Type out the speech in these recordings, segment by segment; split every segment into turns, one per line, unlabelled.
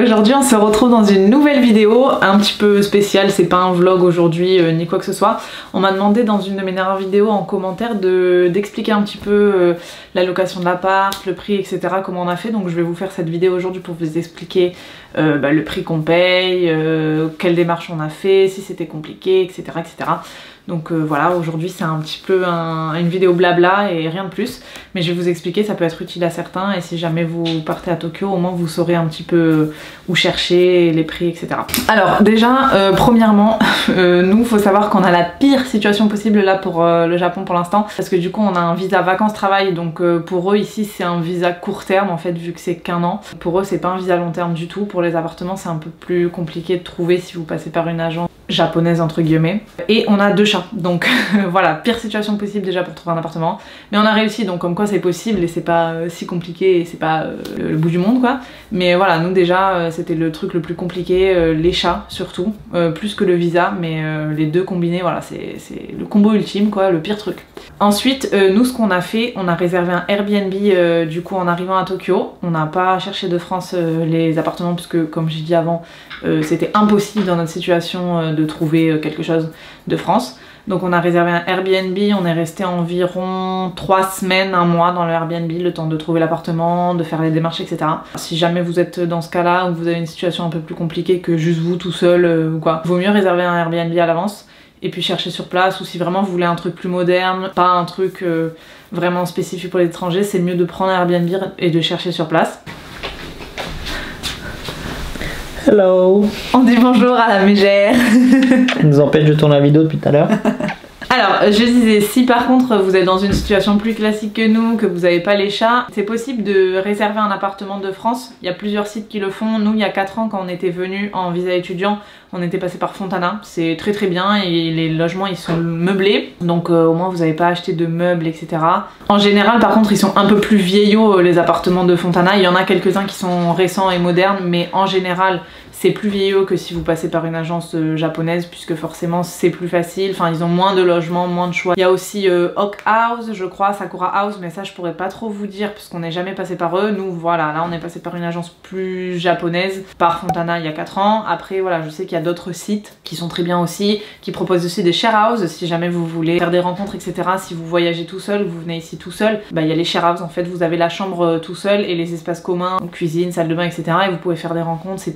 Aujourd'hui on se retrouve dans une nouvelle vidéo un petit peu spéciale, c'est pas un vlog aujourd'hui ni quoi que ce soit. On m'a demandé dans une de mes dernières vidéos en commentaire d'expliquer un petit peu la location de l'appart, le prix, etc. comment on a fait, donc je vais vous faire cette vidéo aujourd'hui pour vous expliquer le prix qu'on paye, quelle démarche on a fait, si c'était compliqué, etc. etc. Donc voilà, aujourd'hui c'est un petit peu une vidéo blabla et rien de plus, mais je vais vous expliquer, ça peut être utile à certains, et si jamais vous partez à Tokyo, au moins vous saurez un petit peu où chercher, les prix, etc. Alors déjà, premièrement, nous faut savoir qu'on a la pire situation possible là pour le Japon pour l'instant, parce que du coup on a un visa vacances-travail, donc pour eux ici c'est un visa court terme en fait, vu que c'est qu'1 an. Pour eux c'est pas un visa long terme du tout. Pour les appartements c'est un peu plus compliqué de trouver si vous passez par une agence japonaise entre guillemets, et on a 2 chats, donc voilà, pire situation possible déjà pour trouver un appartement, mais on a réussi, donc comme quoi c'est possible et c'est pas si compliqué et c'est pas le bout du monde quoi. Mais voilà, nous déjà c'était le truc le plus compliqué, les chats surtout, plus que le visa, mais les deux combinés, voilà, c'est le combo ultime quoi, le pire truc. Ensuite nous ce qu'on a fait, on a réservé un Airbnb du coup en arrivant à Tokyo. On n'a pas cherché de France les appartements puisque comme j'ai dit avant c'était impossible dans notre situation de trouver quelque chose de France. Donc on a réservé un Airbnb, on est resté environ 3 semaines, 1 mois dans le Airbnb, le temps de trouver l'appartement, de faire les démarches, etc. Si jamais vous êtes dans ce cas-là, ou vous avez une situation un peu plus compliquée que juste vous tout seul ou quoi, vaut mieux réserver un Airbnb à l'avance et puis chercher sur place, ou si vraiment vous voulez un truc plus moderne, pas un truc vraiment spécifique pour les étrangers, c'est mieux de prendre un Airbnb et de chercher sur place.
Hello.
On dit bonjour à la mégère.
Ça nous empêche de tourner la vidéo depuis tout à l'heure.
Alors, je disais, si par contre vous êtes dans une situation plus classique que nous, que vous n'avez pas les chats, c'est possible de réserver un appartement de France. Il y a plusieurs sites qui le font. Nous, il y a 4 ans, quand on était venus en visa étudiant, on était passé par Fontana. C'est très très bien et les logements ils sont meublés. Donc au moins vous n'avez pas acheté de meubles, etc. En général, par contre, ils sont un peu plus vieillots les appartements de Fontana. Il y en a quelques-uns qui sont récents et modernes, mais en général, c'est plus vieillot que si vous passez par une agence japonaise, puisque forcément c'est plus facile, enfin ils ont moins de logements, moins de choix. Il y a aussi Oak House, je crois, Sakura House, mais ça je pourrais pas trop vous dire puisqu'on n'est jamais passé par eux. Nous voilà, là on est passé par une agence plus japonaise, par Fontana il y a 4 ans. Après voilà, je sais qu'il y a d'autres sites qui sont très bien aussi, qui proposent aussi des share house si jamais vous voulez faire des rencontres, etc. Si vous voyagez tout seul, vous venez ici tout seul, bah il y a les share house en fait, vous avez la chambre tout seul et les espaces communs, cuisine, salle de bain, etc. et vous pouvez faire des rencontres, c'est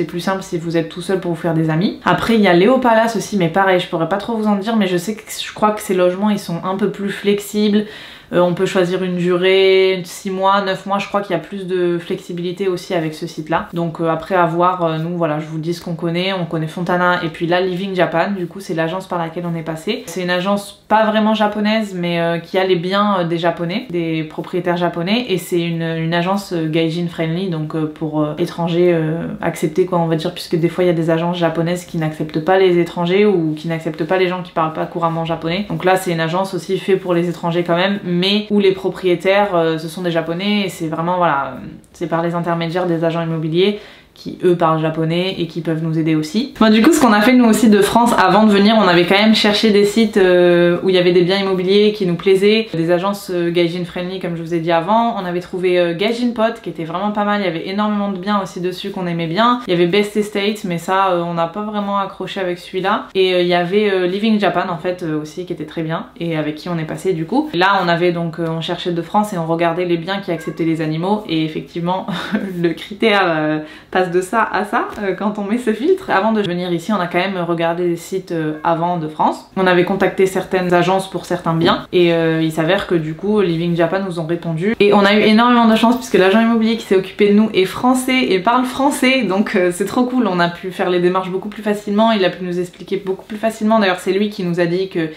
plus simple si vous êtes tout seul pour vous faire des amis. Après il y a Léo Palace aussi, mais pareil je pourrais pas trop vous en dire, mais je crois que ces logements ils sont un peu plus flexibles. On peut choisir une durée, 6 mois, 9 mois, je crois qu'il y a plus de flexibilité aussi avec ce site là. Donc après à voir, nous voilà, je vous dis ce qu'on connaît, on connaît Fontana et puis là Living Japan, du coup c'est l'agence par laquelle on est passé. C'est une agence pas vraiment japonaise mais qui a les biens des japonais, des propriétaires japonais, et c'est une agence gaijin friendly, donc pour étrangers acceptés quoi on va dire, puisque des fois il y a des agences japonaises qui n'acceptent pas les étrangers ou qui n'acceptent pas les gens qui parlent pas couramment japonais. Donc là c'est une agence aussi faite pour les étrangers quand même, mais où les propriétaires ce sont des japonais, et c'est vraiment voilà, c'est par les intermédiaires des agents immobiliers qui eux parlent japonais et qui peuvent nous aider aussi. Bon du coup ce qu'on a fait nous aussi de France avant de venir, on avait quand même cherché des sites où il y avait des biens immobiliers qui nous plaisaient, des agences gaijin friendly comme je vous ai dit avant. On avait trouvé Gaijin Pot qui était vraiment pas mal, il y avait énormément de biens aussi dessus qu'on aimait bien. Il y avait Best Estate mais ça on n'a pas vraiment accroché avec celui-là, et il y avait Living Japan en fait aussi qui était très bien et avec qui on est passé du coup. Là on avait donc on cherchait de France et on regardait les biens qui acceptaient les animaux, et effectivement le critère passe de ça à ça quand on met ce filtre. Avant de venir ici on a quand même regardé des sites avant de France. On avait contacté certaines agences pour certains biens et il s'avère que du coup Living Japan nous ont répondu, et on a eu énormément de chance puisque l'agent immobilier qui s'est occupé de nous est français et parle français, donc c'est trop cool. On a pu faire les démarches beaucoup plus facilement, il a pu nous expliquer beaucoup plus facilement. D'ailleurs c'est lui qui nous a dit que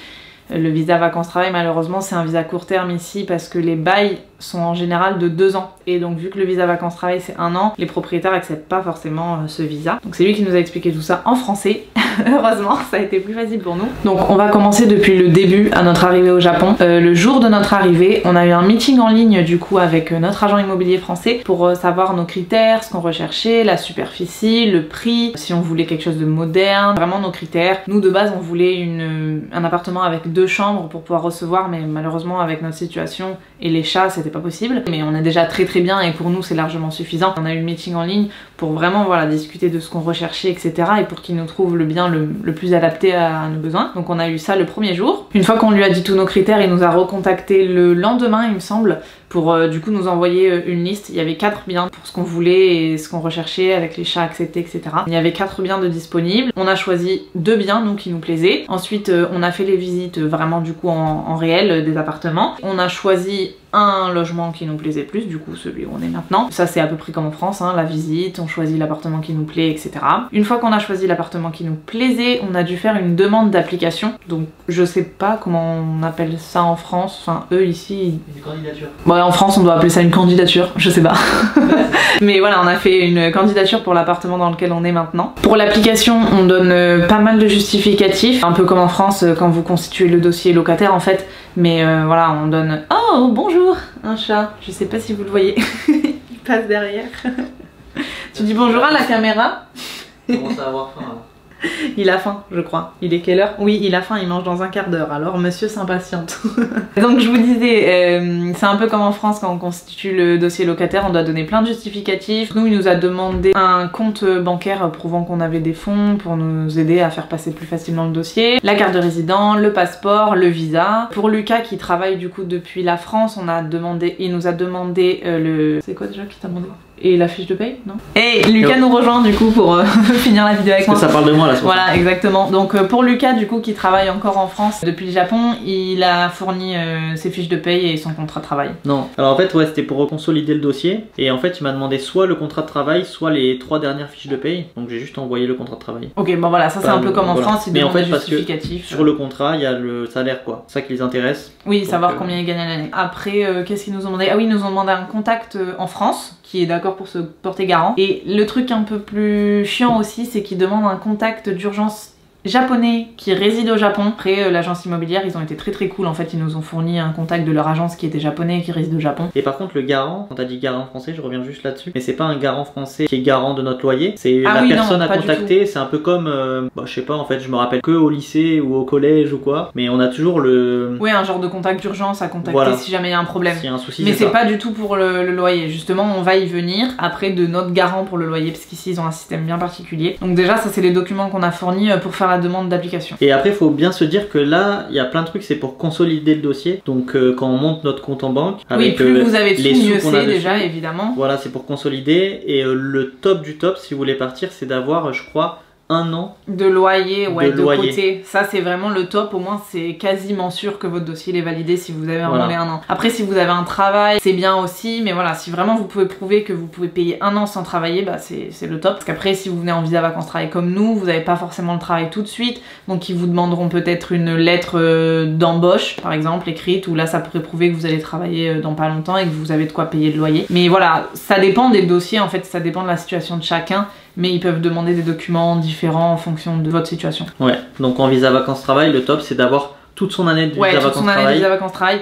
le visa vacances-travail malheureusement c'est un visa court terme ici parce que les bails sont en général de 2 ans, et donc vu que le visa vacances-travail c'est 1 an, les propriétaires acceptent pas forcément ce visa. Donc c'est lui qui nous a expliqué tout ça en français heureusement ça a été plus facile pour nous. Donc on va commencer depuis le début à notre arrivée au Japon. Le jour de notre arrivée, on a eu un meeting en ligne du coup avec notre agent immobilier français pour savoir nos critères, ce qu'on recherchait, la superficie, le prix, si on voulait quelque chose de moderne, vraiment nos critères. Nous de base on voulait un appartement avec 2 chambres pour pouvoir recevoir, mais malheureusement avec notre situation et les chats c'était pas possible. Mais on est déjà très bien et pour nous c'est largement suffisant. On a eu le meeting en ligne pour vraiment voilà, discuter de ce qu'on recherchait, etc. et pour qu'il nous trouve le bien le plus adapté à nos besoins. Donc on a eu ça le premier jour. Une fois qu'on lui a dit tous nos critères, il nous a recontacté le lendemain il me semble pour du coup nous envoyer une liste. Il y avait 4 biens pour ce qu'on voulait et ce qu'on recherchait avec les chats acceptés, etc. Il y avait 4 biens de disponibles. On a choisi 2 biens nous qui nous plaisaient. Ensuite on a fait les visites vraiment du coup en réel des appartements. On a choisi un logement qui nous plaisait plus, du coup celui où on est maintenant. Ça c'est à peu près comme en France, hein, la visite, on choisit l'appartement qui nous plaît, etc. Une fois qu'on a choisi l'appartement qui nous plaisait, on a dû faire une demande d'application. Donc je sais pas comment on appelle ça en France, enfin eux ici...
Une candidature.
Ouais, en France on doit appeler ça une candidature, je sais pas. Mais voilà, on a fait une candidature pour l'appartement dans lequel on est maintenant. Pour l'application, on donne pas mal de justificatifs, un peu comme en France quand vous constituez le dossier locataire en fait. Mais voilà, on donne... Oh, bonjour, un chat. Je sais pas si vous le voyez. Il passe derrière. Tu dis bonjour à la caméra.
Il commence à avoir faim. Là.
Il a faim, je crois. Il est quelle heure? Oui, il a faim, il mange dans un quart d'heure. Alors monsieur s'impatiente. Donc je vous disais, c'est un peu comme en France quand on constitue le dossier locataire, on doit donner plein de justificatifs. Nous, il nous a demandé un compte bancaire prouvant qu'on avait des fonds pour nous aider à faire passer plus facilement le dossier, la carte de résident, le passeport, le visa. Pour Lucas qui travaille du coup depuis la France, il nous a demandé le... C'est quoi déjà qui t'a demandé? Et la fiche de paye, non? Et Lucas nous rejoint du coup pour finir la vidéo avec moi.
Parce que ça parle de moi là.
Voilà, exactement. Donc pour Lucas du coup qui travaille encore en France depuis le Japon, il a fourni ses fiches de paye et son contrat de travail.
Non. Alors en fait ouais, c'était pour consolider le dossier et en fait il m'a demandé soit le contrat de travail, soit les 3 dernières fiches de paye. Donc j'ai juste envoyé le contrat de travail.
Ok, bon voilà, ça c'est un peu comme en France, il
mais en
demande
fait
des
parce que
justificatifs.
sur le contrat il y a le salaire quoi, c'est ça qui les intéresse.
Oui,
donc,
savoir combien il gagne à l'année. Après, qu'est-ce qu'ils nous ont demandé? Ah oui, ils nous ont demandé un contact en France qui est d'accord pour se porter garant. Et le truc un peu plus chiant aussi, c'est qu'ils demandent un contact d'urgence japonais qui réside au Japon. Après l'agence immobilière, ils ont été très cool en fait, ils nous ont fourni un contact de leur agence qui était japonais et qui réside au Japon.
Et par contre le garant, quand t'as dit garant français, je reviens juste là-dessus, mais c'est pas un garant français qui est garant de notre loyer, c'est la personne à contacter, c'est un peu comme, je sais pas en fait, je me rappelle que au lycée ou au collège ou quoi, mais on a toujours le...
Oui, un genre de contact d'urgence à contacter si jamais il y a un problème.
S'il y a un souci,
mais c'est pas du tout pour le loyer, justement on va y venir après de notre garant pour le loyer, parce qu'ici ils ont un système bien particulier. Donc déjà ça c'est les documents qu'on a fournis pour faire la demande d'application.
Et après, il faut bien se dire que là, il y a plein de trucs, c'est pour consolider le dossier. Donc, quand on monte notre compte en banque, avec
plus vous avez de
les
sous,
sous
mieux
qu'on a
c'est
dessus,
déjà, évidemment.
Voilà, c'est pour consolider. Et le top du top, si vous voulez partir, c'est d'avoir, je crois, 1 an
de loyer, ouais, de
loyer.
côté. Ça c'est vraiment le top, au moins c'est quasiment sûr que votre dossier est validé si vous avez vraiment les 1 an. Après si vous avez un travail, c'est bien aussi, mais voilà, si vraiment vous pouvez prouver que vous pouvez payer 1 an sans travailler, bah c'est le top. Parce qu'après si vous venez en visa vacances travail comme nous, vous n'avez pas forcément le travail tout de suite, donc ils vous demanderont peut-être une lettre d'embauche par exemple écrite, où là ça pourrait prouver que vous allez travailler dans pas longtemps et que vous avez de quoi payer le loyer. Mais voilà, ça dépend des dossiers en fait, ça dépend de la situation de chacun. Mais ils peuvent demander des documents différents en fonction de votre situation. Ouais,
donc en visa vacances-travail, le top c'est d'avoir toute son année de visa vacances-travail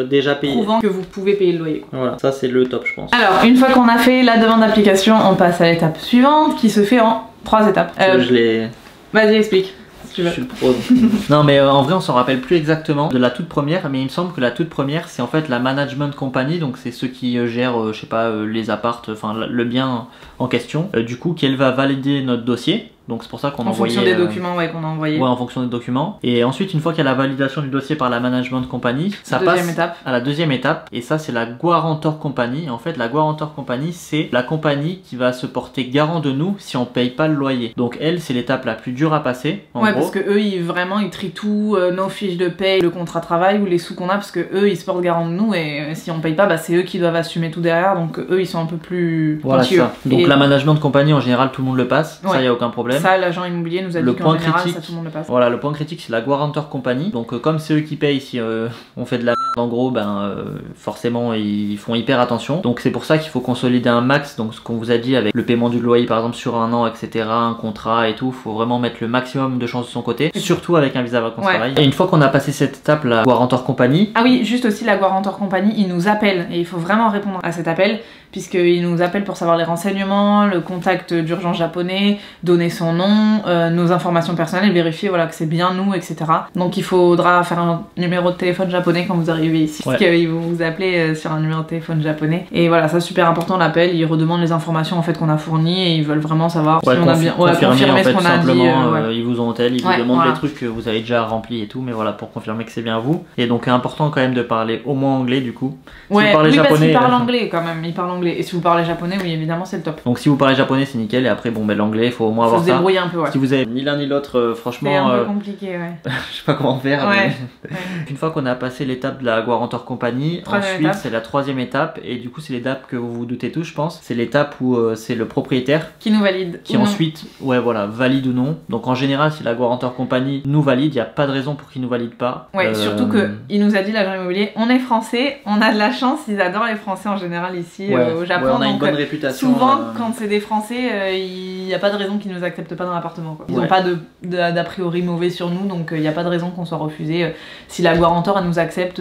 déjà payée.
Prouvant que vous pouvez payer le loyer.
Voilà, ça c'est le top je pense.
Alors, une fois qu'on a fait la demande d'application, on passe à l'étape suivante qui se fait en 3 étapes.
Je l'ai...
Vas-y, explique.
Je suis le pro. Non mais en vrai on s'en rappelle plus exactement de la toute première, mais il me semble que la toute première c'est en fait la management company, donc c'est ceux qui gèrent je sais pas les appartes, enfin le bien en question, du coup qu'elle va valider notre dossier. Donc c'est pour ça qu'on a envoyé...
En fonction des documents qu'on a envoyés.
Ouais, en fonction des documents. Et ensuite, une fois qu'il y a la validation du dossier par la management company, ça passe à la deuxième étape. Et ça, c'est la guarantor company. En fait, la guarantor company, c'est la compagnie qui va se porter garant de nous si on paye pas le loyer. Donc elle, c'est l'étape la plus dure à passer. En gros.
Parce que eux, ils trient tout, nos fiches de paye, le contrat de travail ou les sous qu'on a, parce que eux, ils se portent garant de nous et si on paye pas, bah, c'est eux qui doivent assumer tout derrière. Donc eux, ils sont un peu plus pointilleux.
Ça. Donc la management company, en général, tout le monde le passe. Ça, y a aucun problème.
Ça, l'agent immobilier nous a dit qu'en général, ça tout le monde le passe.
Voilà, le point critique, c'est la guarantor company. Donc comme c'est eux qui payent si on fait de la merde, En gros, forcément, ils font hyper attention. Donc c'est pour ça qu'il faut consolider un max. Donc ce qu'on vous a dit avec le paiement du loyer par exemple sur un an, etc., un contrat et tout, faut vraiment mettre le maximum de chances de son côté, surtout avec un visa vacances pareil. Et une fois qu'on a passé cette étape, la Guarantor Company.
Ah oui, juste aussi la Guarantor Company, ils nous appellent et il faut vraiment répondre à cet appel puisqu'ils nous appellent pour savoir les renseignements, le contact d'urgence japonais, donner son nom, nos informations personnelles, vérifier voilà, que c'est bien nous, etc. Donc il faudra faire un numéro de téléphone japonais quand vous arrivez ici, parce qu'ils vont vous appeler sur un numéro de téléphone japonais. Et voilà, ça super important, l'appel, ils redemandent les informations en fait qu'on a fournies et ils veulent vraiment savoir si on a bien confirmé ce qu'on a dit.
Ils vous ont tel, ils vous demandent les trucs que vous avez déjà remplis et tout, mais voilà, pour confirmer que c'est bien vous. Et donc important quand même de parler au moins anglais du coup. Si vous parlez japonais,
parce qu'ils parlent anglais quand même, ils parlent anglais. Et si vous parlez japonais, oui évidemment c'est le top.
Donc si vous parlez japonais c'est nickel, et après l'anglais il faut au moins avoir ça.
Faut se débrouiller un peu,
Si vous avez ni l'un ni l'autre, franchement...
C'est un peu compliqué,
je sais pas comment faire. Mais... Une fois qu'on a passé l'étape de la Guarantor Company, ensuite c'est la troisième étape, et du coup c'est l'étape que vous vous doutez tous je pense. C'est l'étape où c'est le propriétaire
qui nous valide.
Qui ensuite, valide ou non. Donc en général si la Guarantor Company nous valide, il n'y a pas de raison pour qu'il nous valide pas.
Surtout qu'il nous a dit l'agent immobilier, on est français, on a de la chance, ils adorent les français en général ici au Japon.
On a une bonne réputation.
Souvent quand c'est des français, il n'y a pas de raison qu'ils nous acceptent pas dans l'appartement. Ils n'ont pas d'a priori mauvais sur nous, donc il n'y a pas de raison qu'on soit refusé. Si la Guarantor elle nous accepte,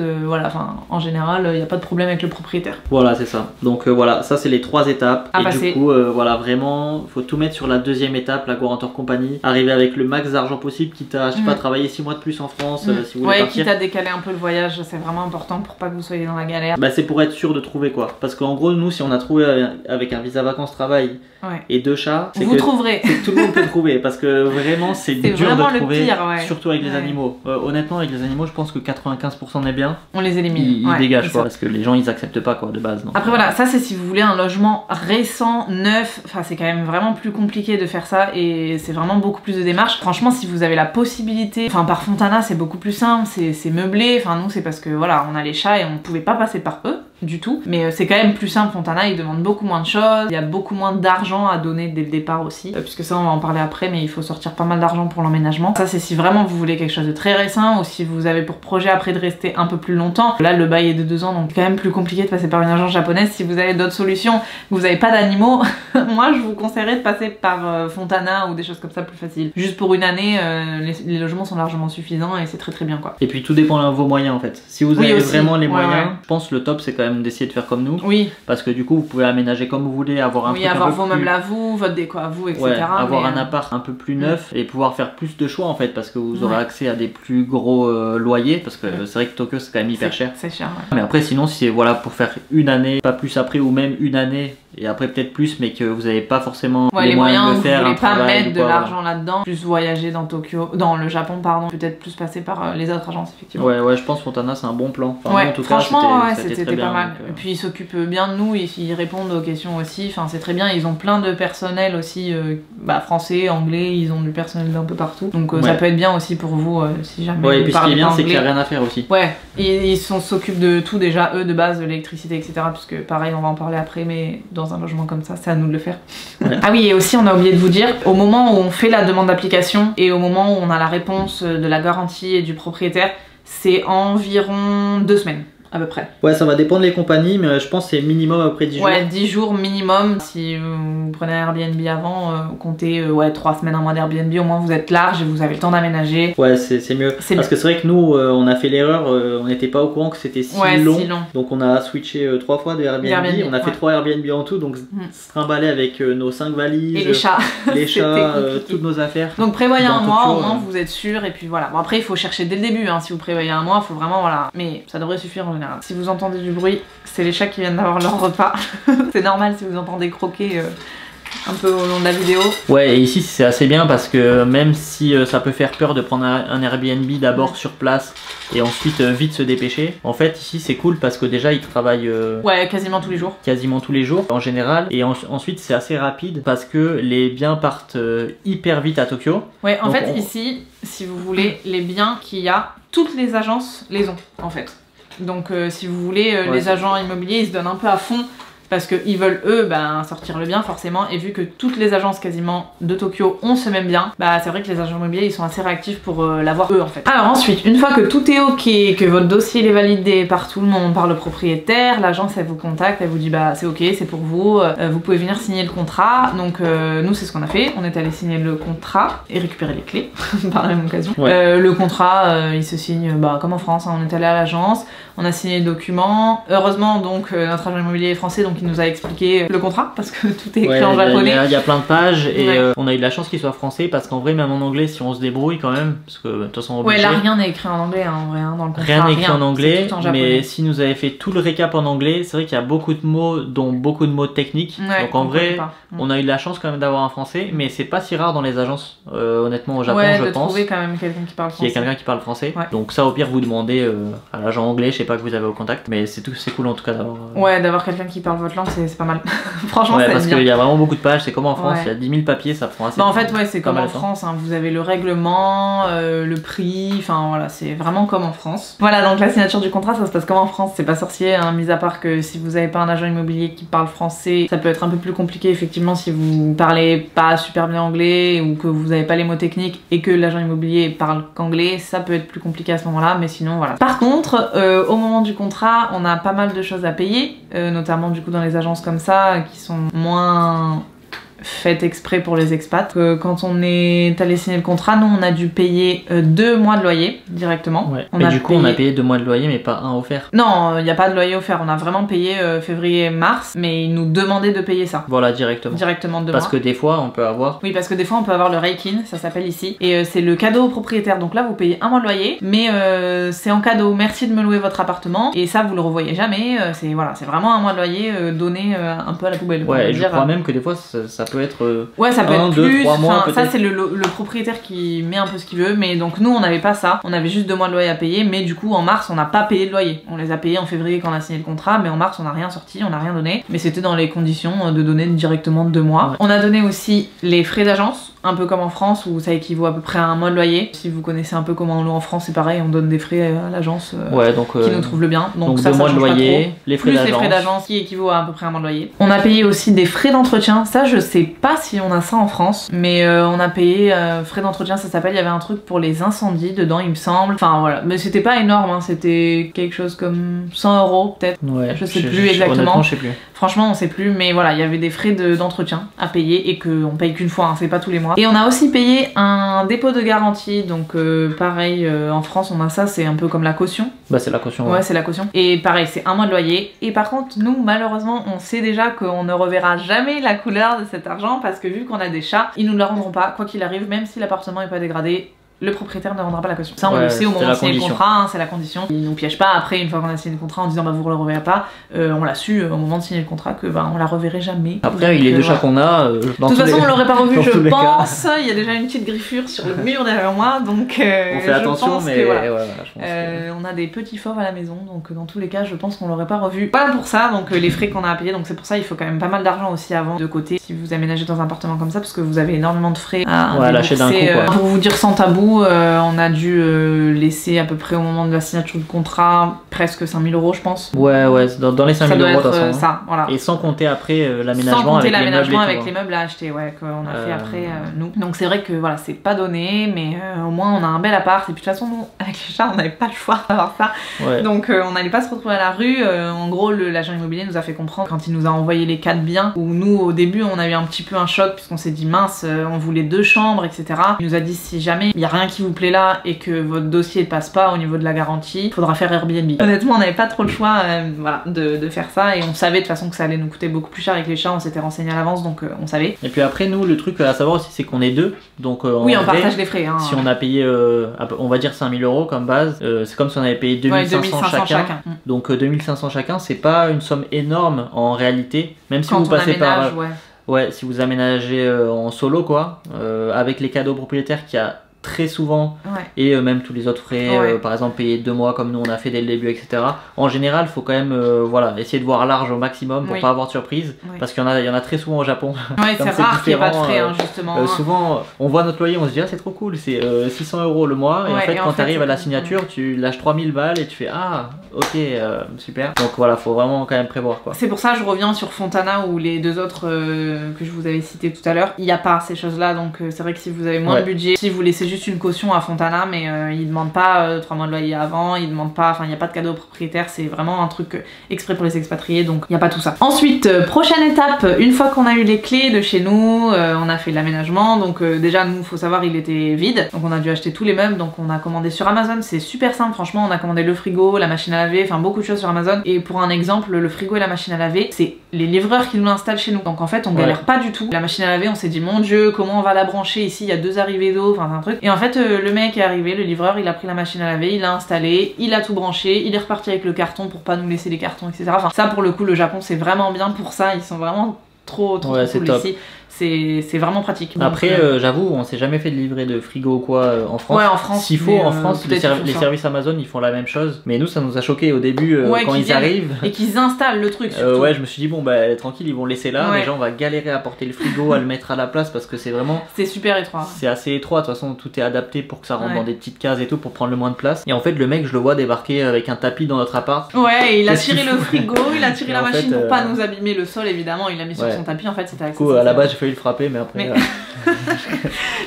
en général il n'y a pas de problème avec le propriétaire.
Voilà, c'est ça. Donc voilà, ça c'est les 3 étapes. Du coup vraiment, faut tout mettre sur la deuxième étape, la Guarantor Company. Arriver avec le max d'argent possible, quitte à, je sais pas, travailler 6 mois de plus en France si vous voulez partir.
Quitte à décaler un peu le voyage, c'est vraiment important pour pas que vous soyez dans la galère.
C'est pour être sûr de trouver quoi. Parce qu'en gros, nous, si on a trouvé avec un visa vacances travail et 2 chats, c'est que
trouverez.
Tout le monde peut trouver. Parce que vraiment, c'est dur de trouver,
pire,
surtout avec les animaux. Honnêtement, avec les animaux, je pense que 95% est bien.
On les élimine.
Ils dégagent quoi. Parce que les gens, ils acceptent pas quoi de base. Donc.
Après voilà, ça c'est si vous voulez un logement récent, neuf. Enfin, c'est quand même vraiment plus compliqué de faire ça et c'est vraiment beaucoup plus de démarches. Franchement, si vous avez la possibilité, par Fontana, c'est beaucoup plus simple, c'est meublé. Enfin, nous, c'est parce que voilà, on a les chats et on pouvait pas passer par eux du tout. Mais c'est quand même plus simple, Fontana, ils demandent beaucoup moins de choses. Il y a beaucoup moins d'argent à donner dès le départ aussi. Puisque ça, on va en parler après, mais il faut sortir pas mal d'argent pour l'emménagement. Ça, c'est si vraiment vous voulez quelque chose de très récent ou si vous avez pour projet après de rester un peu plus longtemps. Là, le bail est de 2 ans, donc c'est quand même plus compliqué de passer par une agence japonaise. Si vous avez d'autres solutions, que vous n'avez pas d'animaux, moi, je vous conseillerais de passer par Fontana ou des choses comme ça plus faciles. Juste pour une année, les logements sont largement suffisants et c'est très très bien quoi.
Et puis tout dépend de vos moyens en fait. Si vous avez vraiment les moyens, je pense que le top c'est quand même d'essayer de faire comme nous.
Oui.
Parce que du coup vous pouvez aménager comme vous voulez, avoir un truc
avoir
un peu
vos meubles à vous, votre déco à vous, etc.
Avoir un appart un peu plus neuf et pouvoir faire plus de choix en fait, parce que vous aurez accès à des plus gros loyers, parce que c'est vrai que Tokyo c'est quand même hyper cher.
C'est cher.
Mais après sinon si c'est pour faire une année, pas plus après, ou même une année et après peut-être plus, mais que vous n'avez pas forcément les moyens de le faire,
vous voulez pas mettre de l'argent là-dedans, plus voyager dans Tokyo, dans le Japon pardon, peut-être plus passer par les autres agences effectivement.
Ouais, je pense Fontana c'est un bon plan.
En tout franchement c'était pas mal. Et puis ils s'occupent bien de nous, ils répondent aux questions aussi, c'est très bien, ils ont plein de personnel aussi, français, anglais, ils ont du personnel d'un peu partout, donc ça peut être bien aussi pour vous si jamais
et puis ce qui est bien c'est qu'il n'y a rien à faire aussi.
Ils s'occupent de tout déjà, eux de base, de l'électricité etc, puisque pareil on va en parler après, mais dans un logement comme ça, c'est à nous de le faire. Ah oui, et aussi on a oublié de vous dire, au moment où on fait la demande d'application et au moment où on a la réponse de la garantie et du propriétaire, c'est environ 2 semaines. À peu près.
Ça va dépendre des compagnies, mais je pense que c'est minimum après 10 jours.
10 jours minimum. Si vous prenez un Airbnb avant, comptez 3 semaines, un mois d'Airbnb, au moins vous êtes large et vous avez le temps d'aménager. C'est mieux. Parce que c'est vrai que nous, on a fait l'erreur, on n'était pas au courant que c'était si long. Donc on a switché 3 fois de Airbnb. On a fait 3 Airbnb en tout, donc se trimballer avec nos 5 valises. Et les chats.
Toutes nos affaires.
Donc prévoyez un mois, au moins vous êtes sûr, et puis voilà. Bon après il faut chercher dès le début, si vous prévoyez un mois, il faut vraiment mais ça devrait suffire en général. Si vous entendez du bruit, c'est les chats qui viennent d'avoir leur repas. C'est normal si vous entendez croquer un peu au long de la vidéo. Et
ici c'est assez bien parce que même si ça peut faire peur de prendre un Airbnb d'abord sur place et ensuite vite se dépêcher, en fait ici c'est cool parce que déjà ils travaillent
quasiment tous les jours.
Quasiment tous les jours en général, et ensuite c'est assez rapide parce que les biens partent hyper vite à Tokyo.
En fait ici, si vous voulez, les biens qu'il y a, toutes les agences les ont en fait. Donc si vous voulez, les agents immobiliers ils se donnent un peu à fond parce qu'ils veulent eux sortir le bien forcément, et vu que toutes les agences quasiment de Tokyo ont ce même bien, c'est vrai que les agents immobiliers ils sont assez réactifs pour l'avoir eux en fait. Alors ensuite, une fois que tout est ok, que votre dossier est validé par tout le monde, par le propriétaire, l'agence elle vous contacte, elle vous dit c'est ok, c'est pour vous, vous pouvez venir signer le contrat. Donc nous c'est ce qu'on a fait, on est allé signer le contrat et récupérer les clés par la même occasion. Le contrat il se signe comme en France, on est allé à l'agence, on a signé le document. Heureusement donc notre agent immobilier est français, donc il nous a expliqué le contrat parce que tout est écrit en japonais.
Il y a plein de pages et on a eu de la chance qu'il soit français, parce qu'en vrai même en anglais si on se débrouille quand même, parce que de toute façon
là rien n'est écrit en anglais en vrai, dans le contrat.
Rien n'est écrit en anglais, mais si nous avait fait tout le récap en anglais, c'est vrai qu'il y a beaucoup de mots, dont beaucoup de mots techniques. Donc en vrai on a eu de la chance quand même d'avoir un français, mais c'est pas si rare dans les agences honnêtement au Japon, je pense.
Trouver quand même quelqu'un qui parle français.
Il y a quelqu'un qui parle français. Donc ça au pire vous demandez à l'agent anglais, je sais pas, que vous avez au contact, mais c'est cool en tout cas d'avoir
d'avoir quelqu'un qui parle votre langue, c'est pas mal. Franchement c'est
parce qu'il y a vraiment beaucoup de pages, c'est comme en France, il y a 10 000 papiers, ça prend assez
en fait c'est comme en France, vous avez le règlement, le prix, enfin voilà, c'est vraiment comme en France. Voilà, donc la signature du contrat ça se passe comme en France, c'est pas sorcier, mis à part que si vous avez pas un agent immobilier qui parle français, ça peut être un peu plus compliqué effectivement si vous parlez pas super bien anglais ou que vous avez pas les mots techniques et que l'agent immobilier parle qu'anglais, ça peut être plus compliqué à ce moment-là, mais sinon voilà. Par contre, au moment du contrat, on a pas mal de choses à payer, notamment du coup dans les agences comme ça, qui sont moins faites exprès pour les expats. Quand on est allé signer le contrat, nous on a dû payer 2 mois de loyer directement.
Mais du coup on a payé 2 mois de loyer mais pas un offert.
Non, il n'y a pas de loyer offert, on a vraiment payé février-mars, mais ils nous demandaient de payer ça.
Voilà, directement.
Directement 2 mois.
Parce que des fois on peut avoir...
Oui, parce que des fois on peut avoir le Reikin, ça s'appelle ici, et c'est le cadeau au propriétaire. Donc là vous payez 1 mois de loyer, mais c'est en cadeau, merci de me louer votre appartement, et ça vous le revoyez jamais, c'est voilà, c'est vraiment 1 mois de loyer donné un peu à la poubelle.
Je crois même que des fois ça peut être
ça peut être
2, 3 mois,
ça c'est le propriétaire qui met un peu ce qu'il veut, mais donc nous on n'avait pas ça, on avait juste 2 mois de loyer à payer, mais du coup en mars on n'a pas payé de loyer, on les a payés en février quand on a signé le contrat, mais en mars on n'a rien sorti, on n'a rien donné, mais c'était dans les conditions de donner directement 2 mois. On a donné aussi les frais d'agence, un peu comme en France où ça équivaut à peu près à 1 mois de loyer. Si vous connaissez un peu comment on loue en France, c'est pareil, on donne des frais à l'agence qui nous trouve le bien. Donc ça,
2 mois de loyer, les frais d'agence.
Les frais d'agence qui équivaut à peu près à 1 mois de loyer. On a payé aussi des frais d'entretien, ça je sais pas si on a ça en France, mais on a payé frais d'entretien, ça s'appelle, il y avait un truc pour les incendies dedans il me semble. Enfin voilà, mais c'était pas énorme, c'était quelque chose comme 100 € peut-être. Je sais plus exactement.
Honnêtement, je sais plus.
Franchement on sait plus, mais voilà, il y avait des frais d'entretien à payer et qu'on paye qu'une fois, c'est pas tous les mois. Et on a aussi payé un dépôt de garantie, donc pareil en France on a ça, c'est un peu comme la caution.
C'est la caution.
C'est la caution. Et pareil, c'est 1 mois de loyer. Et par contre nous malheureusement on sait déjà qu'on ne reverra jamais la couleur de cet argent, parce que vu qu'on a des chats, ils nous la rendront pas, quoi qu'il arrive, même si l'appartement est pas dégradé. Le propriétaire ne rendra pas la caution. Ça on le sait au moment de signer le contrat, c'est la condition. Ils nous piègent pas après une fois qu'on a signé le contrat en disant vous le reverrez pas. On l'a su au moment de signer le contrat que on la reverrait jamais.
Après il est deux chats qu'on a.
De toute façon on l'aurait pas revu je pense. Il y a déjà une petite griffure sur le mur derrière moi, donc on fait attention, mais on a des petits fauves à la maison, donc dans tous les cas je pense qu'on l'aurait pas revu. Voilà pour ça, donc les frais qu'on a à payer, donc c'est pour ça il faut quand même pas mal d'argent aussi avant de côté si vous aménagez dans un appartement comme ça, parce que vous avez énormément de frais à
lâcher d'un coup.
Pour vous dire sans tabou, on a dû laisser à peu près au moment de la signature du contrat presque 5 000 € je pense.
Dans les 5 000 € de toute façon.
Ça, voilà.
Et sans compter après l'aménagement avec
les meubles à acheter, qu'on a fait après nous. Donc c'est vrai que voilà, c'est pas donné, mais au moins on a un bel appart, et puis de toute façon nous avec les chats on n'avait pas le choix d'avoir ça. Donc on n'allait pas se retrouver à la rue. En gros l'agent immobilier nous a fait comprendre quand il nous a envoyé les 4 biens, où nous au début on a eu un petit peu un choc puisqu'on s'est dit mince, on voulait 2 chambres etc. Il nous a dit si jamais il y a rien qui vous plaît là et que votre dossier passe pas au niveau de la garantie, il faudra faire Airbnb. Honnêtement on n'avait pas trop le choix de faire ça, et on savait de toute façon que ça allait nous coûter beaucoup plus cher avec les chats, on s'était renseigné à l'avance, donc on savait.
Et puis après nous le truc à savoir aussi c'est qu'on est 2, donc on
partage les frais.
Si on a payé on va dire 5 000 € comme base, c'est comme si on avait payé 2500 chacun. Donc 2500 chacun, c'est pas une somme énorme en réalité, même si vous passez par... si vous aménagez en solo avec les cadeaux propriétaires qui a très souvent et même tous les autres frais, par exemple payer 2 mois comme nous on a fait dès le début, etc. En général, il faut quand même voilà, essayer de voir large au maximum pour pas avoir de surprise parce qu'il y en a très souvent au Japon.
Ouais, c'est rare qu'il n'y ait pas de frais justement.
Souvent, on voit notre loyer, on se dit ah, c'est trop cool, c'est 600 € le mois et en fait, quand tu arrives à la signature, tu lâches 3000 balles et tu fais ah, ok, super. Donc voilà, faut vraiment quand même prévoir quoi.
C'est pour ça que je reviens sur Fontana ou les deux autres que je vous avais cités tout à l'heure. Il n'y a pas ces choses là, donc c'est vrai que si vous avez moins de budget, si vous laissez juste une caution à Fontana, mais ils demandent pas 3 mois de loyer avant, ils demandent pas, enfin il n'y a pas de cadeau propriétaire, c'est vraiment un truc exprès pour les expatriés, donc il n'y a pas tout ça. Ensuite, prochaine étape, une fois qu'on a eu les clés de chez nous, on a fait l'aménagement, donc déjà nous, faut savoir, il était vide, donc on a dû acheter tous les meubles, donc on a commandé sur Amazon, c'est super simple, franchement, on a commandé le frigo, la machine à laver, enfin beaucoup de choses sur Amazon, et pour un exemple, le frigo et la machine à laver, c'est les livreurs qui nous l'installent chez nous, donc en fait on galère pas du tout. La machine à laver, on s'est dit mon dieu, comment on va la brancher ici, il y a 2 arrivées d'eau, enfin c'est un truc, et en fait le mec est arrivé, le livreur, il a pris la machine à laver, il l'a installé, il a tout branché, il est reparti avec le carton pour pas nous laisser les cartons, etc. Enfin ça pour le coup, le Japon c'est vraiment bien pour ça, ils sont vraiment trop cool ici. C'est vraiment pratique.
Après, j'avoue, on s'est jamais fait de livrer de frigo ou quoi en France.
Ouais, en France.
S'il faut, en France, les services Amazon, ils font la même chose. Mais nous, ça nous a choqué au début quand ils arrivent.
Et qu'ils installent le truc surtout.
Ouais, je me suis dit, bon, bah tranquille, ils vont le laisser là. Déjà, on va galérer à porter le frigo, à le mettre à la place parce que c'est vraiment.
C'est super étroit.
C'est assez étroit. De toute façon, tout est adapté pour que ça rentre dans des petites cases et tout pour prendre le moins de place. Et en fait, le mec, je le vois débarquer avec un tapis dans notre appart.
Ouais, il a tiré le frigo, il a tiré la machine pour pas nous abîmer le sol, évidemment. Il l'a mis sur son tapis. En fait, c'était accessible.
Du coup, à la base, j'ai failli le frapper, mais après.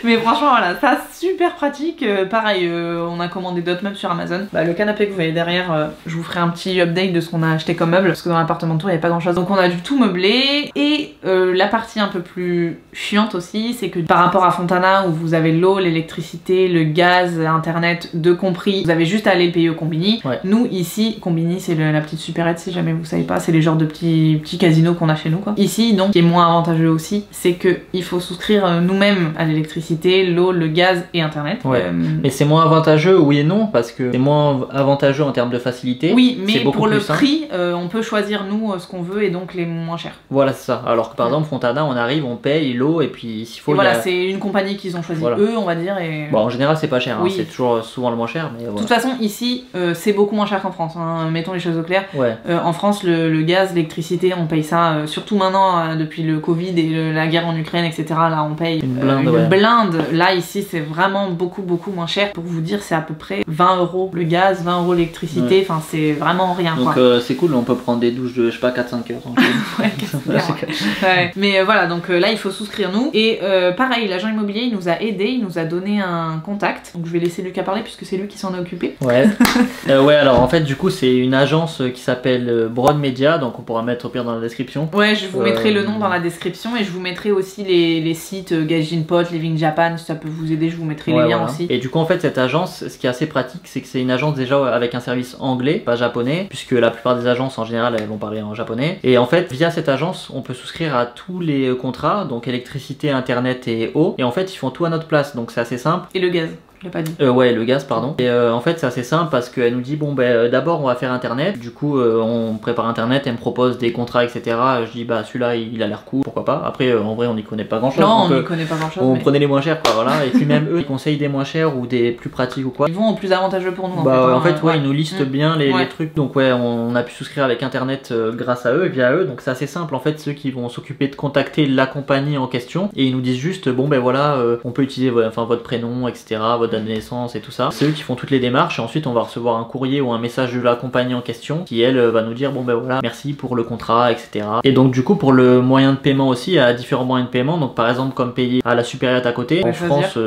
Mais franchement voilà, ça super pratique. Pareil, on a commandé d'autres meubles sur Amazon. Le canapé que vous voyez derrière, je vous ferai un petit update de ce qu'on a acheté comme meuble parce que dans l'appartement de tour il n'y avait pas grand chose, donc on a dû tout meubler. Et la partie un peu plus chiante aussi, c'est que par rapport à Fontana où vous avez l'eau, l'électricité, le gaz, internet de compris, vous avez juste à aller le payer au Combini. Nous ici, Combini c'est la petite supérette, si jamais vous savez pas, c'est les genres de petits casinos qu'on a chez nous quoi. Ici donc, qui est moins avantageux aussi, c'est que il faut souscrire nous-mêmes à l'électricité, l'eau, le gaz et internet.
Mais c'est moins avantageux, oui et non, parce que c'est moins avantageux en termes de facilité.
Oui, mais pour le prix, on peut choisir nous ce qu'on veut et donc les moins chers.
Voilà, c'est ça. Alors que par exemple, Fontana, on arrive, on paye l'eau et puis s'il faut.
Et voilà, c'est une compagnie qu'ils ont choisi eux, on va dire. Et...
Bon, en général, c'est pas cher, c'est toujours souvent le moins cher. Mais
de toute façon, ici, c'est beaucoup moins cher qu'en France. Mettons les choses au clair. En France, le gaz, l'électricité, on paye ça, surtout maintenant, depuis le Covid et la guerre en Ukraine, etc. Là, on paye une blinde. Là, ici, c'est vraiment beaucoup moins cher. Pour vous dire, c'est à peu près 20 € le gaz, 20 € l'électricité. Enfin, c'est vraiment rien.
Donc, c'est cool, on peut prendre des douches de, je sais pas, 4-5 heures.
Mais voilà, donc là, il faut souscrire nous. Et pareil, l'agent immobilier, il nous a aidé, il nous a donné un contact. Donc, je vais laisser Lucas parler puisque c'est lui qui s'en est occupé.
Alors en fait, du coup, c'est une agence qui s'appelle Broad Media. Donc, on pourra mettre au pire dans la description.
Ouais, je vous mettrai le nom dans la description et je vous mettrai aussi les sites Gaijin Pot, Living Japan, si ça peut vous aider, je vous mettrai les liens aussi.
Et du coup en fait cette agence, ce qui est assez pratique, c'est que c'est une agence déjà avec un service anglais, pas japonais, puisque la plupart des agences en général elles vont parler en japonais. Et en fait via cette agence on peut souscrire à tous les contrats, donc électricité, internet et eau. Et en fait ils font tout à notre place, donc c'est assez simple.
Et le gaz, je l'ai pas dit.
Ouais, le gaz, pardon. Et en fait, c'est assez simple parce qu'elle nous dit bon, d'abord on va faire internet. Du coup, on prépare internet, elle me propose des contrats, etc. Je dis bah celui-là il a l'air cool, pourquoi pas. Après, en vrai, on n'y connaît pas grand chose.
Non, on n'y connaît pas grand chose.
On prenait les moins chers, quoi, voilà. Et puis même eux, ils conseillent des moins chers ou des plus pratiques ou quoi.
Ils vont au plus avantageux pour nous.
En fait, ils nous listent bien les trucs. Donc, on a pu souscrire avec internet grâce à eux et via eux. Donc, c'est assez simple en fait, ceux qui vont s'occuper de contacter la compagnie en question. Et ils nous disent juste bon, voilà, on peut utiliser votre prénom, etc., votre date de naissance et tout ça. C'est eux qui font toutes les démarches et ensuite on va recevoir un courrier ou un message de la compagnie en question qui elle va nous dire bon voilà, merci pour le contrat, etc. Et donc du coup pour le moyen de paiement aussi, il y a différents moyens de paiement. Donc par exemple comme payer à la supérieure à côté. En France,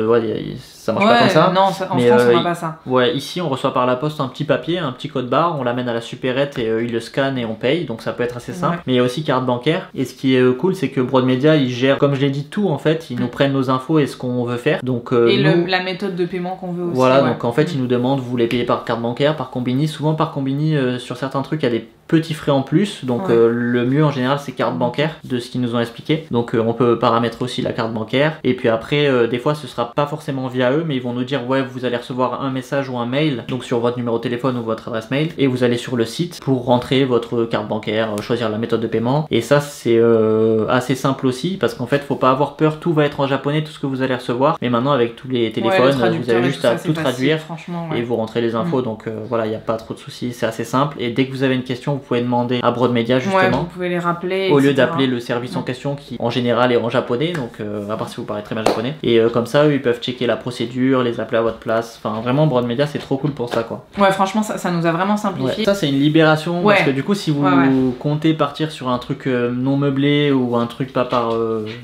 ça marche pas comme ça.
Non, en France on n'a pas ça.
Ici on reçoit par la poste un petit papier, un petit code barre, on l'amène à la supérette et ils le scannent et on paye. Donc ça peut être assez simple. Mais il y a aussi carte bancaire. Et ce qui est cool, c'est que Broad Media ils gèrent, comme je l'ai dit, tout en fait. Ils nous prennent nos infos et ce qu'on veut faire. Donc
la méthode de paiement qu'on veut aussi.
Voilà, donc en fait ils nous demandent vous voulez payer par carte bancaire, par Combini. Souvent par Combini sur certains trucs il y a des petits frais en plus, donc le mieux en général c'est carte bancaire, de ce qu'ils nous ont expliqué. Donc on peut paramétrer aussi la carte bancaire, et puis après des fois ce sera pas forcément via eux, mais ils vont nous dire ouais, vous allez recevoir un message ou un mail, donc sur votre numéro de téléphone ou votre adresse mail, et vous allez sur le site pour rentrer votre carte bancaire, choisir la méthode de paiement, et ça c'est assez simple aussi, parce qu'en fait faut pas avoir peur, tout va être en japonais, tout ce que vous allez recevoir, mais maintenant avec tous les téléphones, vous avez juste à tout traduire et vous rentrez les infos, donc voilà, il n'y a pas trop de soucis, c'est assez simple, et dès que vous avez une question, vous pouvez demander à Broad Media justement,
vous pouvez les rappeler,
au lieu d'appeler le service en question qui en général est en japonais, donc à part si vous parlez très mal japonais, et comme ça eux, ils peuvent checker la procédure, les appeler à votre place, enfin vraiment Broad Media c'est trop cool pour ça quoi.
Ouais, franchement ça nous a vraiment simplifié.
Ça c'est une libération, parce que du coup si vous comptez partir sur un truc non meublé ou un truc pas par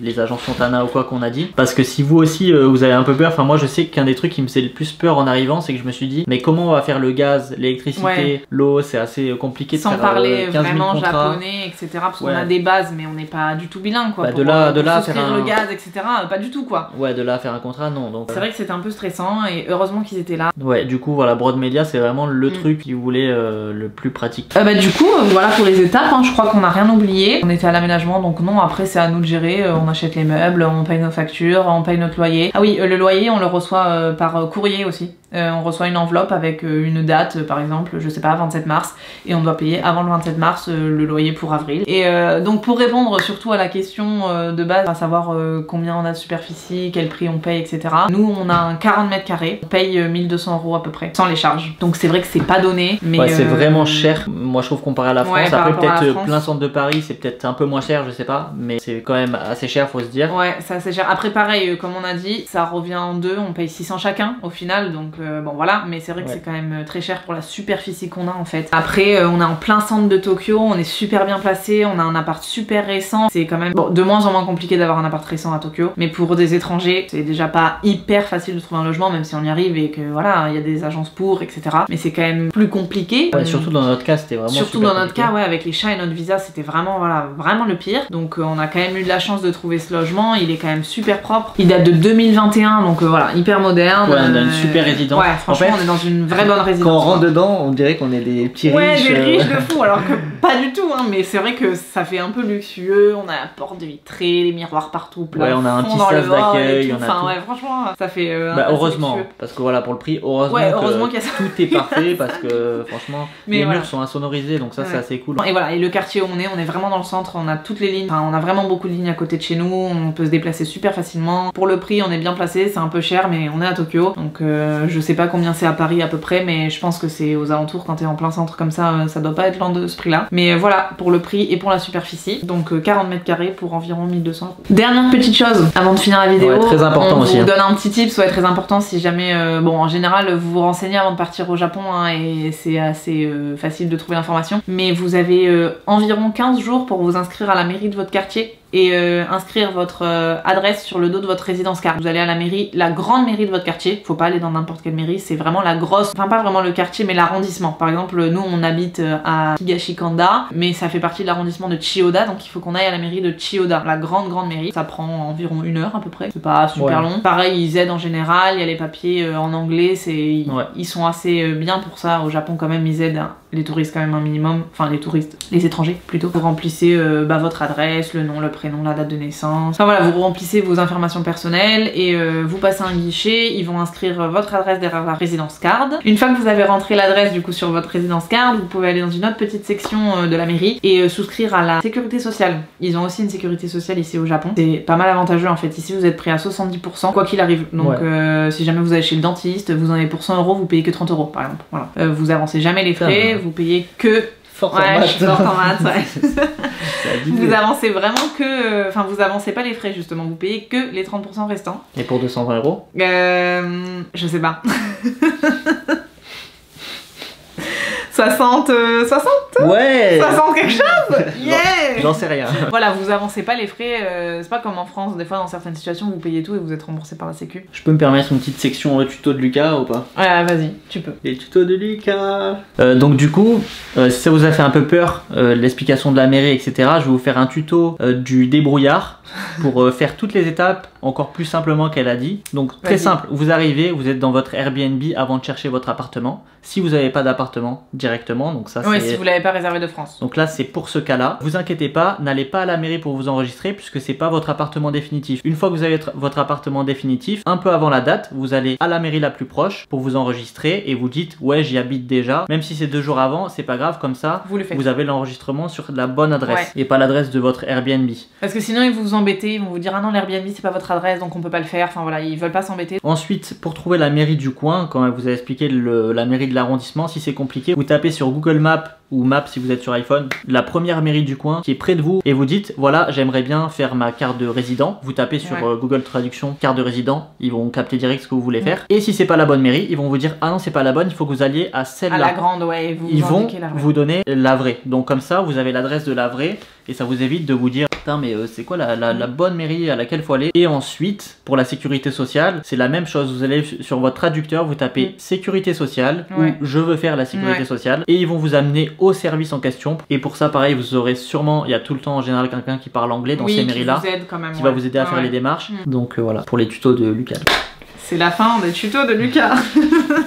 les agences Fontana ou quoi qu'on a dit, parce que si vous aussi vous avez un peu peur, enfin moi je sais qu'un des trucs qui me faisait le plus peur en arrivant, c'est que je me suis dit mais comment on va faire le gaz, l'électricité, l'eau, c'est assez compliqué de
sans
faire,
parler vraiment japonais, etc. Parce qu'on a des bases mais on n'est pas du tout bilingue quoi.
De là à faire
le gaz, etc. Pas du tout quoi.
Ouais, de là à faire un contrat, non. Donc
c'est vrai que c'était un peu stressant, et heureusement qu'ils étaient là.
Ouais, du coup voilà, Broad Media c'est vraiment le truc qui voulait le plus pratique.
Du coup voilà pour les étapes, je crois qu'on n'a rien oublié. On était à l'aménagement, donc non, après c'est à nous de gérer, on achète les meubles, on paye nos factures, on paye notre loyer. Ah oui, le loyer on le reçoit par courrier aussi. On reçoit une enveloppe avec une date, par exemple, je sais pas, 27 mars, et on doit payer avant le 27 mars le loyer pour avril. Et donc pour répondre surtout à la question de base, à savoir combien on a de superficie, quel prix on paye, etc. Nous on a un 40 mètres carrés, on paye 1200 € à peu près, sans les charges. Donc c'est vrai que c'est pas donné, mais
c'est vraiment cher, moi je trouve, comparé à la France. Après peut-être plein centre de Paris c'est peut-être un peu moins cher, je sais pas, mais c'est quand même assez cher, faut se dire.
Ouais, c'est assez cher. Après pareil, comme on a dit, ça revient en deux, on paye 600 chacun au final, donc bon voilà, mais c'est vrai que c'est quand même très cher pour la superficie qu'on a en fait. Après on est en plein centre de Tokyo, on est super bien placé, on a un appart super récent, c'est quand même de moins en moins compliqué d'avoir un appart récent à Tokyo, mais pour des étrangers c'est déjà pas hyper facile de trouver un logement, même si on y arrive et que voilà, il y a des agences pour, etc. Mais c'est quand même plus compliqué.
Surtout dans notre cas c'était vraiment
surtout dans notre cas, avec les chats et notre visa c'était vraiment vraiment le pire. Donc on a quand même eu de la chance de trouver ce logement, il est quand même super propre, il date de 2021, donc voilà, hyper moderne.
Ouais, on a une super résidence.
Ouais, franchement on est dans une vraie bonne résidence.
Quand on rentre dedans, on dirait qu'on est des petits riches.
Ouais, des riches de fou, alors que pas du tout, mais c'est vrai que ça fait un peu luxueux, on a la porte vitrée, les miroirs partout,
plafond, on a un petit sas d'accueil,
enfin ouais, franchement ça fait
heureusement, luxueux. Parce que voilà, pour le prix, heureusement qu'il y a ça. Tout est parfait, parce que franchement les murs sont insonorisés, donc ça c'est assez cool.
Et voilà, et le quartier où on est vraiment dans le centre, on a toutes les lignes, on a vraiment beaucoup de lignes à côté de chez nous, on peut se déplacer super facilement. Pour le prix on est bien placé, c'est un peu cher mais on est à Tokyo, donc je sais pas combien c'est à Paris à peu près, mais je pense que c'est aux alentours. Quand t'es en plein centre comme ça, ça doit pas être loin de ce prix là, mais voilà pour le prix et pour la superficie. Donc 40 mètres carrés pour environ 1200 €. Dernière petite chose avant de finir la vidéo,
très important aussi,
vous donne un petit tip, très important si jamais bon en général vous vous renseignez avant de partir au Japon, et c'est assez facile de trouver l'information, mais vous avez environ 15 jours pour vous inscrire à la mairie de votre quartier et inscrire votre adresse sur le dos de votre résidence card. Vous allez à la mairie, la grande mairie de votre quartier, faut pas aller dans n'importe quelle mairie, c'est vraiment la grosse, enfin pas vraiment le quartier mais l'arrondissement. Par exemple nous on habite à Higashikanda, mais ça fait partie de l'arrondissement de Chiyoda, donc il faut qu'on aille à la mairie de Chiyoda, la grande mairie. Ça prend environ 1 heure à peu près, c'est pas super long. Pareil, ils aident en général, il y a les papiers en anglais, ils sont assez bien pour ça. Au Japon quand même ils aident les touristes quand même un minimum, enfin les touristes, les étrangers plutôt. Vous remplissez votre adresse, le nom, le prénom, la date de naissance, enfin voilà, vous remplissez vos informations personnelles et vous passez un guichet, ils vont inscrire votre adresse derrière la résidence card. Une fois que vous avez rentré l'adresse du coup sur votre résidence card, vous pouvez aller dans une autre petite section de la mairie et souscrire à la sécurité sociale. Ils ont aussi une sécurité sociale ici au Japon, c'est pas mal avantageux en fait. Ici vous êtes pris à 70% quoi qu'il arrive, donc si jamais vous allez chez le dentiste, vous en avez pour 100 €, vous payez que 30 € par exemple, voilà. Vous avancez jamais les frais, vous payez que...
Forte en maths.
Je suis forte en maths, vous avancez vraiment que... Enfin, vous avancez pas les frais, justement. Vous payez que les 30% restants.
Et pour 220 €?
Je sais pas. 60
Ouais
60 quelque chose. Yeah.
J'en sais rien.
Voilà, vous avancez pas les frais, c'est pas comme en France, des fois dans certaines situations vous payez tout et vous êtes remboursé par la sécu.
Je peux me permettre une petite section tuto de Lucas ou pas?
Ouais, vas-y, tu peux.
Les tutos de Lucas. Donc du coup, si ça vous a fait un peu peur, l'explication de la mairie, etc., je vais vous faire un tuto du débrouillard pour faire toutes les étapes encore plus simplement qu'elle a dit. Donc très simple, vous arrivez, vous êtes dans votre Airbnb avant de chercher votre appartement. Si vous n'avez pas d'appartement, directement. Donc ça,
oui, si vous l'avez pas réservé de France.
Donc là, c'est pour ce cas-là. Vous inquiétez pas, n'allez pas à la mairie pour vous enregistrer puisque c'est pas votre appartement définitif. Une fois que vous avez votre appartement définitif, un peu avant la date, vous allez à la mairie la plus proche pour vous enregistrer et vous dites ouais, j'y habite déjà. Même si c'est 2 jours avant, c'est pas grave, comme ça, vous avez l'enregistrement sur la bonne adresse et pas l'adresse de votre Airbnb.
Parce que sinon, ils vont vous embêter, ils vont vous dire ah non, l'Airbnb c'est pas votre adresse donc on peut pas le faire. Enfin voilà, ils veulent pas s'embêter.
Ensuite, pour trouver la mairie du coin, quand vous avez expliqué la mairie de l'arrondissement, si c'est compliqué, vous tapez sur Google Maps ou Maps si vous êtes sur iPhone, la première mairie du coin qui est près de vous et vous dites voilà, j'aimerais bien faire ma carte de résident. Vous tapez sur Google Traduction carte de résident, ils vont capter direct ce que vous voulez faire. Et si c'est pas la bonne mairie, ils vont vous dire ah non, c'est pas la bonne, il faut que vous alliez à celle-là.
À la grande,
ils vont vous donner la vraie. Donc comme ça, vous avez l'adresse de la vraie et ça vous évite de vous dire putain mais c'est quoi la bonne mairie à laquelle faut aller. Et ensuite, pour la sécurité sociale, c'est la même chose. Vous allez sur votre traducteur, vous tapez sécurité sociale ou je veux faire la sécurité sociale et ils vont vous amener au service en question. Et pour ça, pareil, vous aurez sûrement, il y a tout le temps en général quelqu'un qui parle anglais dans ces mairies-là, qui va vous aider à faire les démarches. Donc voilà, pour les tutos de Lucas.
C'est la fin des tutos de Lucas.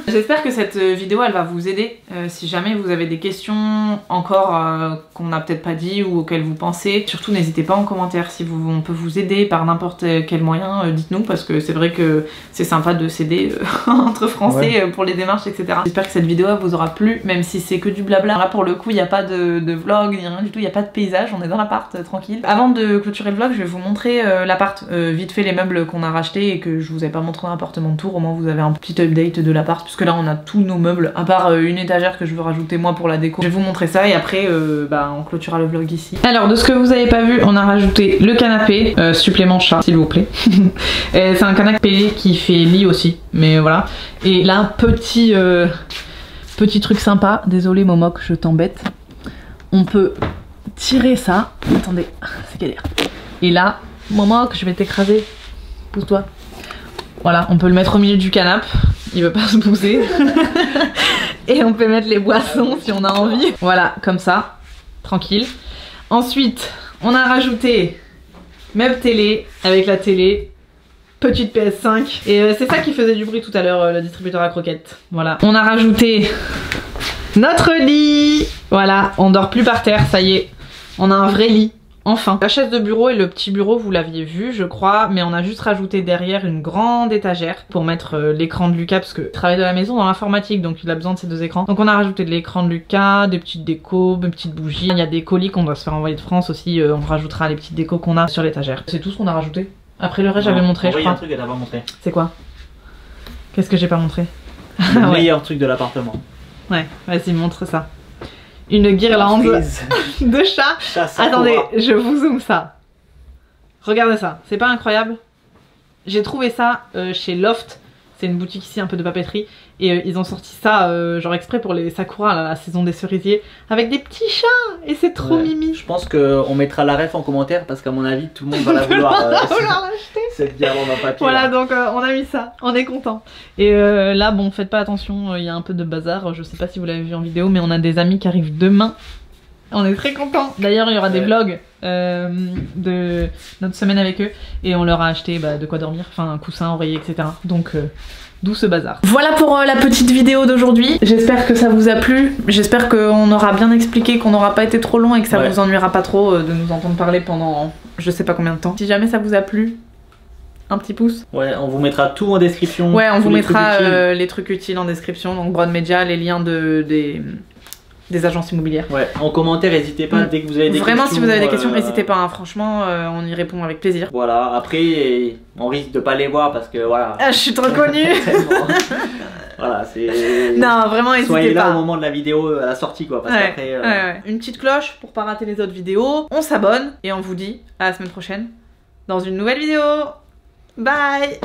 J'espère que cette vidéo elle va vous aider si jamais vous avez des questions encore qu'on n'a peut-être pas dit ou auxquelles vous pensez. Surtout n'hésitez pas en commentaire si on peut vous aider par n'importe quel moyen, dites-nous parce que c'est vrai que c'est sympa de s'aider entre français pour les démarches etc. J'espère que cette vidéo vous aura plu même si c'est que du blabla. Là pour le coup il n'y a pas de vlog ni rien du tout, il n'y a pas de paysage, on est dans l'appart tranquille. Avant de clôturer le vlog je vais vous montrer l'appart, vite fait les meubles qu'on a rachetés et que je vous ai pas montré dans l'appart de tour, au moins vous avez un petit update de l'appart puisque là on a tous nos meubles à part une étagère que je veux rajouter moi pour la déco. Je vais vous montrer ça et après on clôturera le vlog ici. Alors de ce que vous avez pas vu, on a rajouté le canapé, supplément chat s'il vous plaît. C'est un canapé qui fait lit aussi mais voilà. Et là petit truc sympa, désolé Momoc je t'embête, on peut tirer ça, attendez c'est galère. Et là Momoc je vais t'écraser, pousse-toi. Voilà, on peut le mettre au milieu du canapé, il veut pas se bouger. Et on peut mettre les boissons si on a envie. Voilà, comme ça, tranquille. Ensuite, on a rajouté meuble télé avec la télé, petite PS5. Et c'est ça qui faisait du bruit tout à l'heure, le distributeur à croquettes. Voilà. On a rajouté notre lit. Voilà, on dort plus par terre, ça y est. On a un vrai lit. Enfin, la chaise de bureau et le petit bureau vous l'aviez vu je crois, mais on a juste rajouté derrière une grande étagère pour mettre l'écran de Lucas parce que il travaille de la maison dans l'informatique donc il a besoin de ces 2 écrans. Donc on a rajouté de l'écran de Lucas, des petites décos, des petites bougies, il y a des colis qu'on doit se faire envoyer de France aussi, on rajoutera les petites décos qu'on a sur l'étagère. C'est tout ce qu'on a rajouté. Après le reste j'avais montré je crois.
Un truc que t'as pas montré.
C'est quoi? Qu'est-ce que j'ai pas montré?
Le meilleur truc de l'appartement.
Ouais, vas-y montre ça. Une guirlande de chat. Attendez, je vous zoome ça. Regardez ça, c'est pas incroyable? J'ai trouvé ça chez Loft. C'est une boutique ici un peu de papeterie. Et ils ont sorti ça genre exprès pour les sakura, là, la saison des cerisiers. Avec des petits chats. Et c'est trop mimi.
Je pense qu'on mettra la ref en commentaire parce qu'à mon avis tout le monde va la vouloir
l'acheter.
Cette guirlande en papier.
Voilà donc on a mis ça, on est content. Et là bon faites pas attention, il y a un peu de bazar. Je sais pas si vous l'avez vu en vidéo mais on a des amis qui arrivent demain. On est très contents. D'ailleurs il y aura des vlogs de notre semaine avec eux. Et on leur a acheté de quoi dormir, enfin un coussin, oreiller etc. Donc d'où ce bazar. Voilà pour la petite vidéo d'aujourd'hui. J'espère que ça vous a plu. J'espère qu'on aura bien expliqué, qu'on n'aura pas été trop long et que ça vous ennuiera pas trop de nous entendre parler pendant je sais pas combien de temps. Si jamais ça vous a plu, un petit pouce.
Ouais, on vous mettra tout en description.
Ouais, on vous mettra les trucs utiles en description. Donc Broad Media, les liens des agences immobilières.
Ouais, en commentaire, n'hésitez pas dès que vous avez des questions.
Vraiment, si vous avez des questions, n'hésitez pas. Hein. Franchement, on y répond avec plaisir.
Voilà, après, on risque de pas les voir parce que voilà.
Ah, je suis trop connue.
Voilà, c'est.
Non, vraiment, n'hésitez pas.
Soyez là au moment de la vidéo à la sortie, quoi. Parce qu'après.
Une petite cloche pour pas rater les autres vidéos. On s'abonne et on vous dit à la semaine prochaine dans une nouvelle vidéo. Bye.